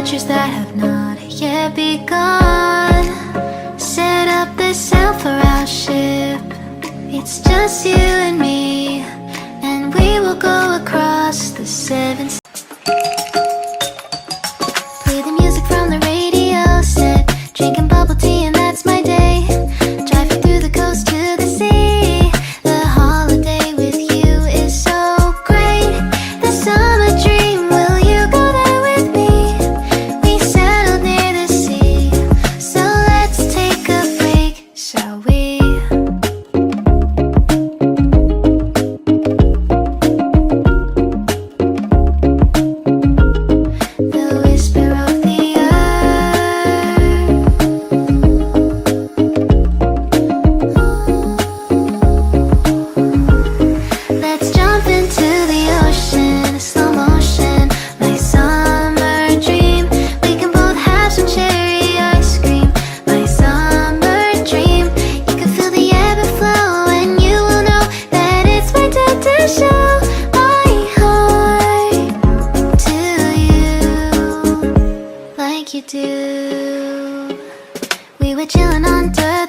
adventures that have not yet begun. Set up the sail for our ship. It's just you and me, and we will go across the seven seas. Play the music from the radio set, drinking bubble tea and that's my day. Driving through the coast to the sea. The holiday with you is so great. The summer dream, will you go there with me? We settled near the sea, so let's take a break, shall we? The whisper of the earth. Let's jump into the ocean, slow motion, my summer dream. We can both have some cherry ice cream, my summer dream. You can feel the ebb and flow, and you will know that it's my time to show my heart to you like you do. We were chilling under